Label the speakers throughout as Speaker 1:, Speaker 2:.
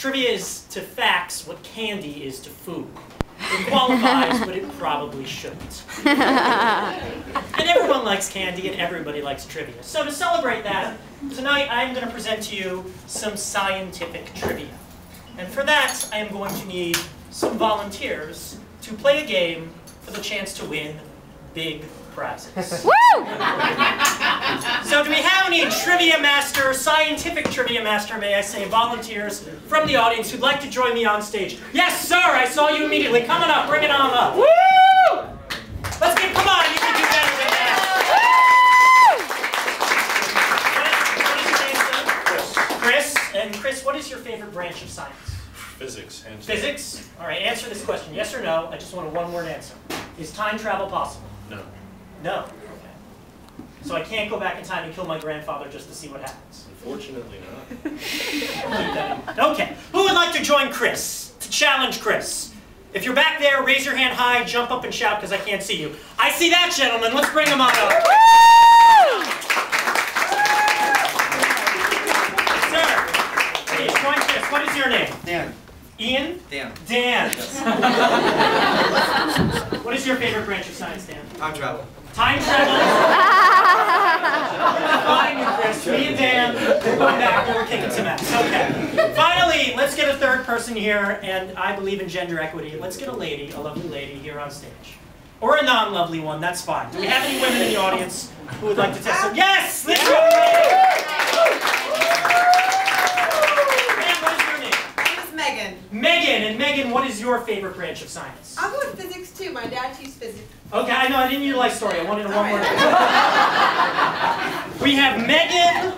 Speaker 1: Trivia is to facts what candy is to food. It qualifies, but it probably shouldn't. And everyone likes candy, and everybody likes trivia. So to celebrate that, tonight I'm going to present to you some scientific trivia. And for that, I am going to need some volunteers to play a game for the chance to win big prizes.
Speaker 2: Woo!
Speaker 1: So do we have any trivia master, scientific trivia master, may I say, volunteers from the audience who'd like to join me on stage? Yes, sir, I saw you immediately. Come on up, bring it on up. Woo! Let's get, come on, you can do better than that. What is your name, sir? Chris. And Chris, what is your favorite branch of science?
Speaker 3: Physics.
Speaker 1: Physics? All right, answer this question, yes or no. I just want a one-word answer. Is time travel possible?
Speaker 3: No.
Speaker 1: No. Okay. So I can't go back in time and kill my grandfather just to see what happens.
Speaker 3: Unfortunately not.
Speaker 1: Okay. Who would like to join Chris? To challenge Chris? If you're back there, raise your hand high, jump up and shout because I can't see you. I see that gentleman. Let's bring him on up. Sir, please join Chris. What is your name?
Speaker 4: Dan.
Speaker 1: Ian?
Speaker 4: Dan.
Speaker 1: Dan. What is your favorite branch of science, Dan?
Speaker 4: Time travel.
Speaker 1: Time travel. Fine, you, Chris. Me and Dan, we're going back there. We're kicking some ass. Okay. Finally, let's get a third person here, and I believe in gender equity. Let's get a lady, a lovely lady, here on stage. Or a non-lovely one, that's fine. Do we have any women in the audience who would like to test them? Yes! Let's go! Megan, and Megan, what is your favorite branch of science?
Speaker 5: I'll go with physics too. My dad teaches physics.
Speaker 1: Okay, I know, I didn't need a life story. I wanted a one-word. We have Megan,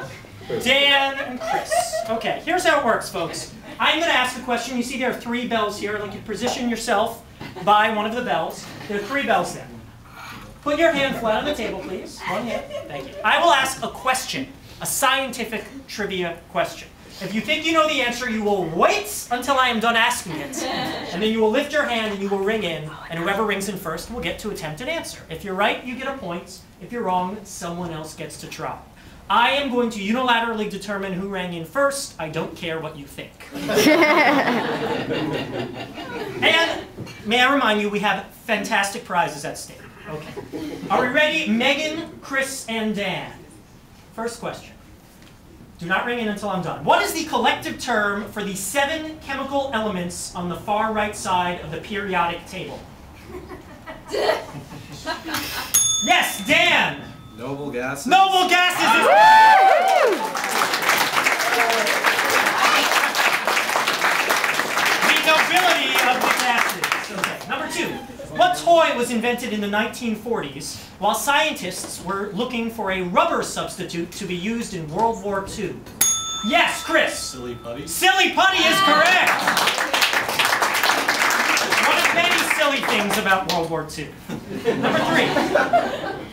Speaker 1: Dan, and Chris. Okay, here's how it works, folks. I'm going to ask a question. You see there are 3 bells here. I'd like you to position yourself by one of the bells. There are 3 bells there. Put your hand flat on the table, please. One hand. Thank you. I will ask a question, a scientific trivia question. If you think you know the answer, you will wait until I am done asking it. And then you will lift your hand and you will ring in. And whoever rings in first will get to attempt an answer. If you're right, you get a point. If you're wrong, someone else gets to try. I am going to unilaterally determine who rang in first. I don't care what you think. And may I remind you, we have fantastic prizes at stake. Okay. Are we ready? Megan, Chris, and Dan. First question. Do not ring in until I'm done. What is the collective term for the 7 chemical elements on the far right side of the periodic table? Yes, Dan!
Speaker 4: Noble gases.
Speaker 1: Noble gases is the nobility of the gases. Okay. Number 2. What toy was invented in the 1940s while scientists were looking for a rubber substitute to be used in World War II? Yes, Chris.
Speaker 3: Silly putty.
Speaker 1: Silly putty is correct. One of many silly things about World War II. Number 3.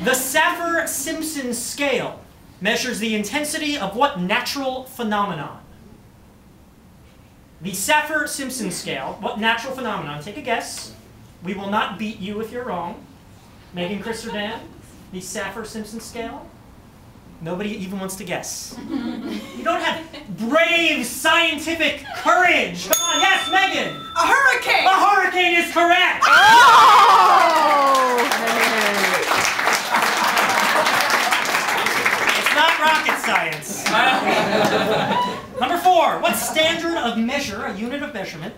Speaker 1: The Saffir-Simpson scale measures the intensity of what natural phenomenon? The Saffir-Simpson scale, what natural phenomenon? Take a guess. We will not beat you if you're wrong. Megan, Chris, or Dan? The Saffir-Simpson scale? Nobody even wants to guess. You don't have brave scientific courage. Come on, yes, Megan!
Speaker 5: A hurricane!
Speaker 1: A hurricane is correct!
Speaker 2: Oh!
Speaker 1: It's not rocket science. Number 4, what standard of measure, a unit of measurement,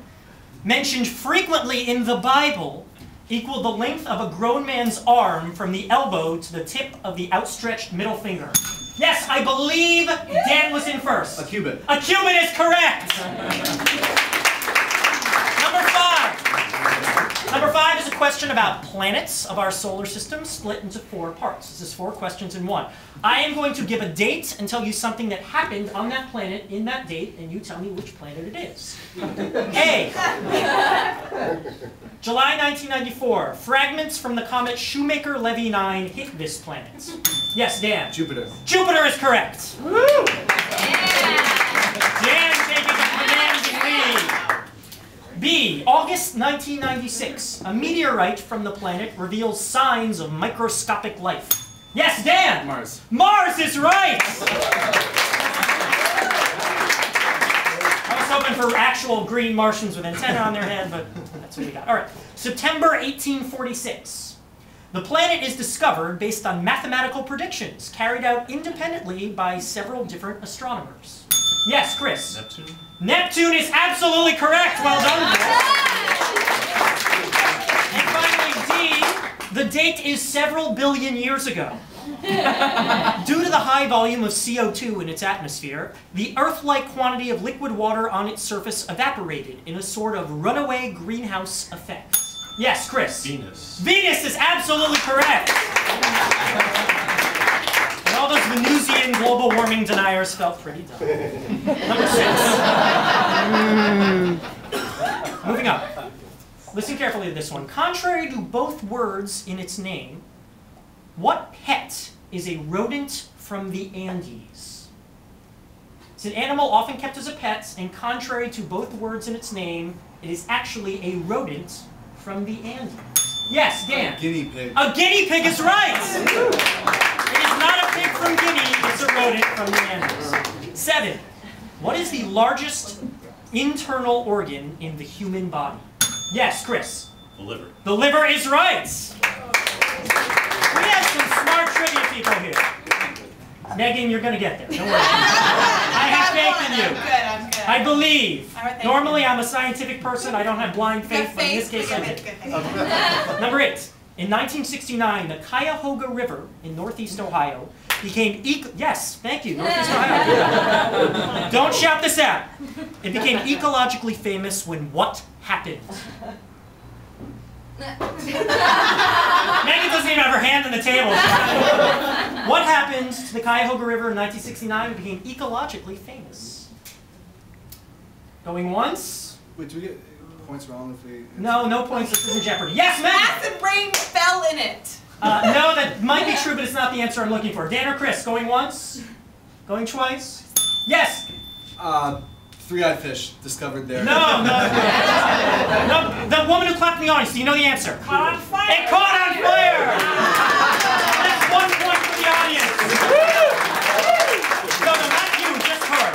Speaker 1: mentioned frequently in the Bible, equaled the length of a grown man's arm from the elbow to the tip of the outstretched middle finger? Yes, I believe Dan was in first.
Speaker 4: A cubit.
Speaker 1: A cubit is correct. Number 5. Number 5 is a question about planets of our solar system split into 4 parts. This is 4 questions in 1. I am going to give a date and tell you something that happened on that planet in that date, and you tell me which planet it is. A. July 1994. Fragments from the comet Shoemaker-Levy 9 hit this planet. Yes, Dan.
Speaker 4: Jupiter.
Speaker 1: Jupiter is correct. Woo! Dan taking a commanding lead. B. August 1996. A meteorite from the planet reveals signs of microscopic life. Yes, Dan!
Speaker 4: Mars.
Speaker 1: Mars is right! I was hoping for actual green Martians with antennae on their head, but that's what we got. All right, September 1846. The planet is discovered based on mathematical predictions carried out independently by several different astronomers. Yes, Chris?
Speaker 3: Neptune?
Speaker 1: Neptune is absolutely correct. Well done, Chris. And finally, D, the date is several billion years ago. Due to the high volume of CO2 in its atmosphere, the Earth-like quantity of liquid water on its surface evaporated in a sort of runaway greenhouse effect. Yes, Chris?
Speaker 3: Venus.
Speaker 1: Venus is absolutely correct! And all those Venusian global warming deniers felt pretty dumb. Number 6. Moving on. Listen carefully to this one. Contrary to both words in its name, what pet is a rodent from the Andes? It's an animal often kept as a pet, and contrary to both words in its name, it is actually a rodent from the Andes. Yes, Dan?
Speaker 2: A guinea pig.
Speaker 1: A guinea pig is right! It is not a pig from Guinea, it's a rodent from the Andes. 7. What is the largest internal organ in the human body? Yes, Chris?
Speaker 3: The liver.
Speaker 1: The liver is right! We have some smart trivia people here. Megan, you're going to get there. Don't worry. I have faith in you.
Speaker 5: I'm good.
Speaker 1: I believe.
Speaker 5: All right,
Speaker 1: Normally, I'm a scientific person. I don't have blind faith, but in this case, I did. Number 8. In 1969, the Cuyahoga River in northeast Ohio became yes, thank you, northeast Ohio. Don't shout this out. It became ecologically famous when what happened? Megan doesn't even have her hand on the table. What happened to the Cuyahoga River in 1969? It became ecologically famous. Going once?
Speaker 2: Wait, do we get points wrong if we...
Speaker 1: No, no points. This is in jeopardy. Yes, Megan!
Speaker 5: Acid rain fell in it.
Speaker 1: No, that might be true, but it's not the answer I'm looking for. Dan or Chris? Going once? Going twice? Yes!
Speaker 2: Three-eyed fish discovered there.
Speaker 1: No, no. No, the woman who clapped in the audience, do you know the answer? Caught on fire! It caught on fire! That's 1 point for the audience. No, not you, just her.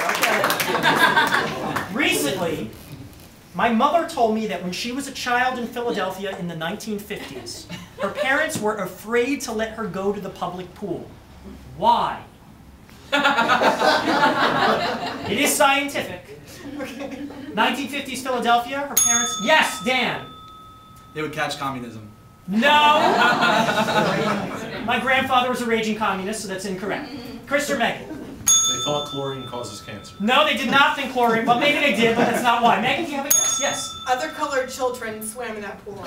Speaker 1: Okay. Recently, my mother told me that when she was a child in Philadelphia in the 1950s, her parents were afraid to let her go to the public pool. Why? It is scientific. 1950s Philadelphia, her parents... Yes, Dan!
Speaker 2: They would catch communism.
Speaker 1: No! My grandfather was a raging communist, so that's incorrect. Chris or Megan?
Speaker 3: They thought chlorine causes cancer.
Speaker 1: No, they did not think chlorine. Well, maybe they did, but that's not why. Megan, do you have a guess? Yes.
Speaker 5: Other colored children swam in that pool.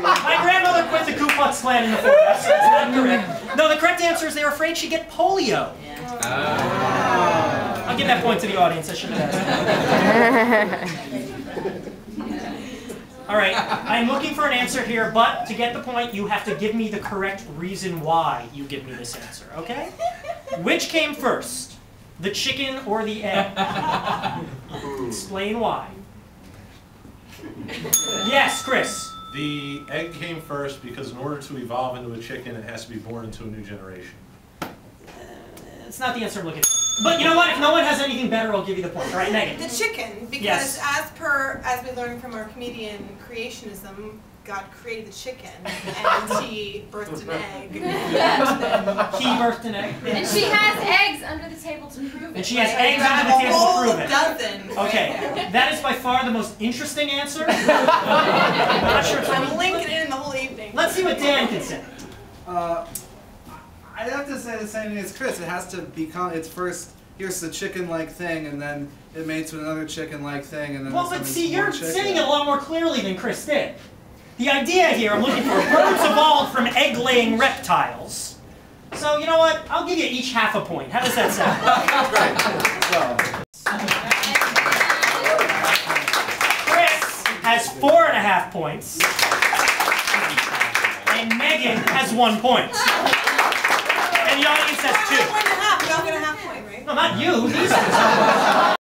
Speaker 1: My grandmother quit the Ku Klux Klan in the 40s, so that's not correct. No, the correct answer is they were afraid she'd get polio. I'll give that point to the audience. I should have asked. All right, I'm looking for an answer here, but to get the point, you have to give me the correct reason why you give me this answer, okay? Which came first, the chicken or the egg? Explain why. Yes, Chris.
Speaker 3: The egg came first because in order to evolve into a chicken, it has to be born into a new generation.
Speaker 1: It's not the answer I'm looking for. But you know what? If no one has anything better, I'll give you the point. All right, Megan.
Speaker 5: The chicken, because
Speaker 1: Yes.
Speaker 5: as we learned from our comedian creationism, God created the chicken, and he birthed an egg.
Speaker 1: He birthed an egg.
Speaker 4: And she has eggs under the table to prove it.
Speaker 1: And she has eggs under the table to prove it.
Speaker 5: Dozen.
Speaker 1: Okay, that is by far the most interesting answer. I'm not sure it's
Speaker 5: I'm linking it in the whole evening.
Speaker 1: Let's see what Dan can say.
Speaker 2: I'd have to say the same thing as Chris. It has to become, it's first, here's the chicken-like thing, and then it mates with another chicken-like thing, and then
Speaker 1: Well, but
Speaker 2: something
Speaker 1: see,
Speaker 2: more
Speaker 1: you're
Speaker 2: chicken.
Speaker 1: saying it a lot more clearly than Chris did. The idea here I'm looking for, birds evolved from egg-laying reptiles. So, you know what? I'll give you each half a point. How does that sound?
Speaker 2: Right. Well.
Speaker 1: Chris has 4.5 points. And Megan has 1 point. And the audience has 2.
Speaker 5: 1.5. We all get a half point, right?
Speaker 1: No, not you. These two.